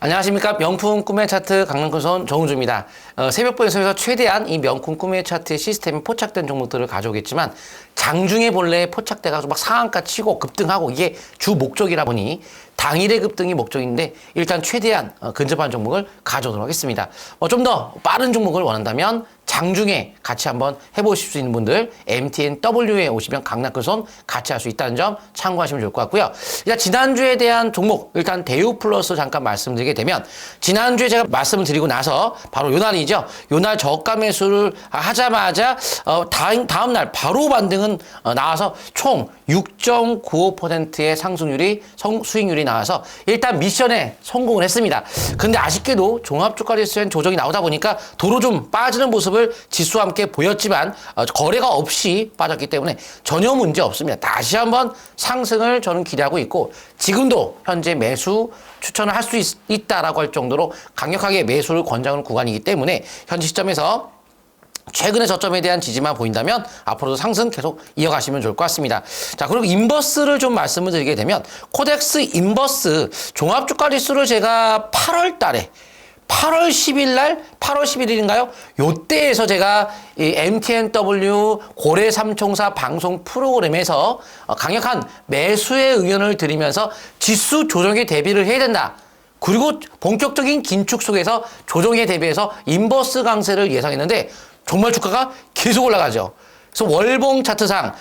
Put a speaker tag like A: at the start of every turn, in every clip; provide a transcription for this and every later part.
A: 안녕하십니까. 명품 꿈의 차트 강남큰손 정우주입니다. 새벽 방송에서 최대한 이 명품 꿈의 차트 시스템에 포착된 종목들을 가져오겠지만 장중에 본래 포착돼가지고 막 상한가 치고 급등하고 이게 주 목적이라 보니 당일의 급등이 목적인데 일단 최대한 근접한 종목을 가져오도록 하겠습니다. 좀 더 빠른 종목을 원한다면 장중에 같이 한번 해보실 수 있는 분들 MTNW에 오시면 강남큰손 같이 할 수 있다는 점 참고하시면 좋을 것 같고요. 일단 지난주에 대한 종목 일단 대우 플러스 잠깐 말씀드리게 되면 지난주에 제가 말씀을 드리고 나서 바로 요날이죠. 요날 저가 매수를 하자마자 다음날 바로 반등은 나와서 총 6.95%의 상승률이 수익률이 나와서 일단 미션에 성공을 했습니다. 근데 아쉽게도 종합주가지수엔 조정이 나오다 보니까 도로 좀 빠지는 모습을 지수와 함께 보였지만 거래가 없이 빠졌기 때문에 전혀 문제 없습니다. 다시 한번 상승을 저는 기대하고 있고 지금도 현재 매수 추천을 할 수 있다라고 할 정도로 강력하게 매수를 권장하는 구간이기 때문에 현재 시점에서 최근의 저점에 대한 지지만 보인다면 앞으로도 상승 계속 이어가시면 좋을 것 같습니다. 자, 그리고 인버스를 좀 말씀을 드리게 되면 코덱스 인버스 종합주가지수를 제가 8월 10일 날, 8월 11일인가요? 요때에서 제가 이 MTNW 고래 삼총사 방송 프로그램에서 강력한 매수의 의견을 드리면서 지수 조정에 대비를 해야 된다. 그리고 본격적인 긴축 속에서 조정에 대비해서 인버스 강세를 예상했는데 정말 주가가 계속 올라가죠. 그래서 월봉 차트상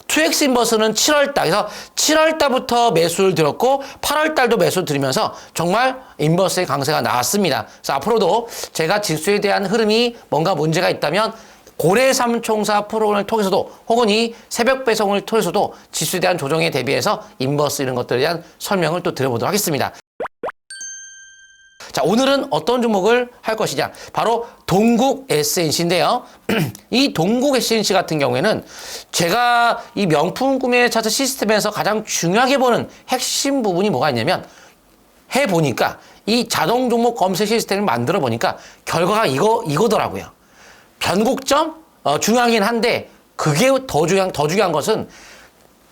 A: 2X 인버스는 7월달, 그래서 7월달부터 매수를 들었고 8월달도 매수를 들으면서 정말 인버스의 강세가 나왔습니다. 그래서 앞으로도 제가 지수에 대한 흐름이 뭔가 문제가 있다면 고래 삼총사 프로그램을 통해서도 혹은 이 새벽 배송을 통해서도 지수에 대한 조정에 대비해서 인버스 이런 것들에 대한 설명을 또 드려보도록 하겠습니다. 자, 오늘은 어떤 종목을 할 것이냐. 바로 동국 SNC인데요. 이 동국 SNC 같은 경우에는 제가 이 명품 구매 차트 시스템에서 가장 중요하게 보는 핵심 부분이 뭐가 있냐면 해보니까 이 자동 종목 검색 시스템을 만들어 보니까 결과가 이거더라고요. 변곡점? 중요하긴 한데 그게 더 중요한 것은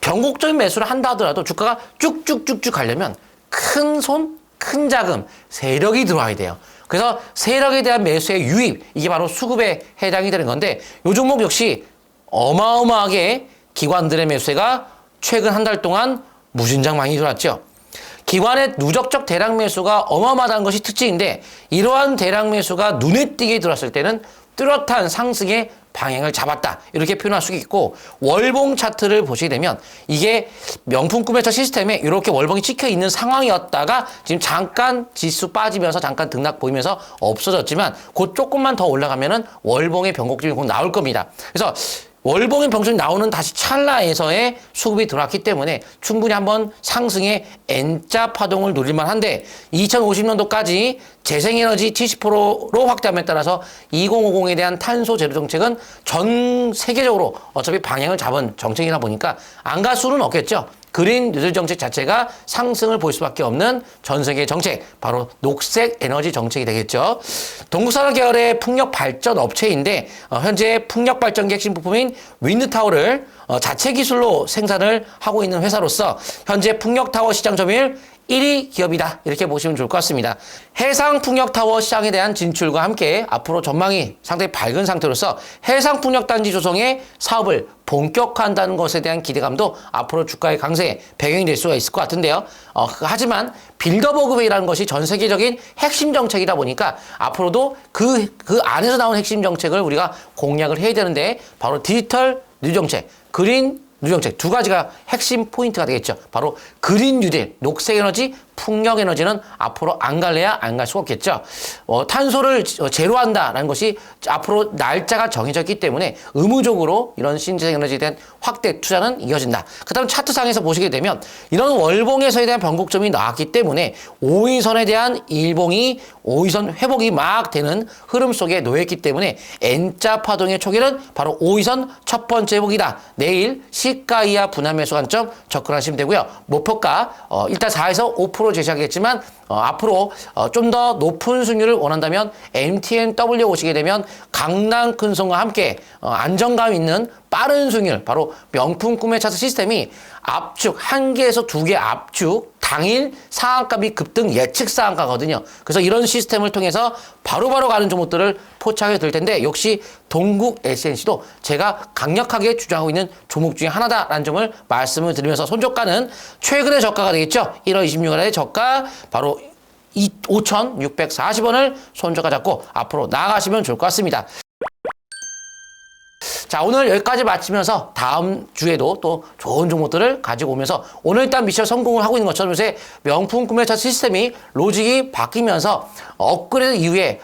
A: 변곡적인 매수를 한다 하더라도 주가가 쭉쭉쭉쭉 가려면 큰 손, 큰 자금, 세력이 들어와야 돼요. 그래서 세력에 대한 매수의 유입, 이게 바로 수급에 해당이 되는 건데 이 종목 역시 어마어마하게 기관들의 매수가 최근 한 달 동안 무진장 많이 들어왔죠. 기관의 누적적 대량 매수가 어마어마하다는 것이 특징인데 이러한 대량 매수가 눈에 띄게 들어왔을 때는 뚜렷한 상승의 방향을 잡았다. 이렇게 표현할 수 있고 월봉 차트를 보시게 되면 이게 명품 구매차 시스템에 이렇게 월봉이 찍혀 있는 상황이었다가 지금 잠깐 지수 빠지면서 잠깐 등락 보이면서 없어졌지만 곧 조금만 더 올라가면은 월봉의 변곡점이 곧 나올 겁니다. 그래서 월봉의 변곡점이 나오는 다시 찰나에서의 수급이 들어왔기 때문에 충분히 한번 상승의 N자 파동을 누릴만 한데 2050년도까지 재생에너지 70%로 확대함에 따라서 2050에 대한 탄소 제로 정책은 전 세계적으로 어차피 방향을 잡은 정책이다 보니까 안 갈 수는 없겠죠. 그린 뉴딜 정책 자체가 상승을 볼 수밖에 없는 전 세계 정책, 바로 녹색 에너지 정책이 되겠죠. 동국산업 계열의 풍력 발전 업체인데 현재 풍력 발전기 핵심 부품인 윈드타워를 자체 기술로 생산을 하고 있는 회사로서 현재 풍력타워 시장 점유율 1위 기업이다. 이렇게 보시면 좋을 것 같습니다. 해상풍력타워 시장에 대한 진출과 함께 앞으로 전망이 상당히 밝은 상태로서 해상풍력단지 조성의 사업을 본격화한다는 것에 대한 기대감도 앞으로 주가의 강세에 배경이 될 수가 있을 것 같은데요. 하지만 빌더버그웨이라는 것이 전 세계적인 핵심 정책이다 보니까 앞으로도 그 안에서 나온 핵심 정책을 우리가 공략을 해야 되는데 바로 디지털 뉴 정책, 그린 뉴정책 두 가지가 핵심 포인트가 되겠죠. 바로 그린 뉴딜, 녹색 에너지, 풍력 에너지는 앞으로 안 갈래야 안 갈 수가 없겠죠. 탄소를 제로한다라는 것이 앞으로 날짜가 정해져 있기 때문에 의무적으로 이런 신재생 에너지에 대한 확대 투자는 이어진다. 그다음 차트상에서 보시게 되면 이런 월봉에서에 대한 변곡점이 나왔기 때문에 5위선에 대한 일봉이 5위선 회복이 막 되는 흐름 속에 놓여있기 때문에 N자 파동의 초기는 바로 5위선 첫 번째 회복이다. 내일 시가 이하 분할 매수 관점 접근하시면 되고요. 목표가 일단 4에서 5% 제시하겠지만 앞으로 좀 더 높은 수익률을 원한다면 MTNW 오시게 되면 강남큰손과 함께 안정감 있는 빠른 수익률, 바로 명품 꿈의 차트 시스템이 압축 1개에서 2개 압축 당일 상한가 및 급등 예측 상한가거든요. 그래서 이런 시스템을 통해서 바로바로 가는 종목들을 포착해 드릴 텐데 역시 동국 SNC도 제가 강력하게 주장하고 있는 종목 중에 하나다라는 점을 말씀을 드리면서 손저가는 최근의 저가가 되겠죠. 1월 26일의 저가 바로 5,640원을 손저가 잡고 앞으로 나아가시면 좋을 것 같습니다. 자, 오늘 여기까지 마치면서 다음 주에도 또 좋은 종목들을 가지고 오면서 오늘 일단 미션 성공을 하고 있는 것처럼 요새 명품 구매 차트 시스템이 로직이 바뀌면서 업그레이드 이후에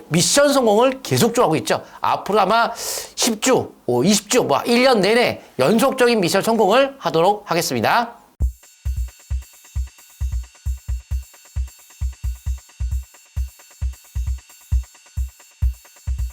A: 미션 성공을 계속적으로 하고 있죠. 앞으로 아마 10주, 20주, 1년 내내 연속적인 미션 성공을 하도록 하겠습니다.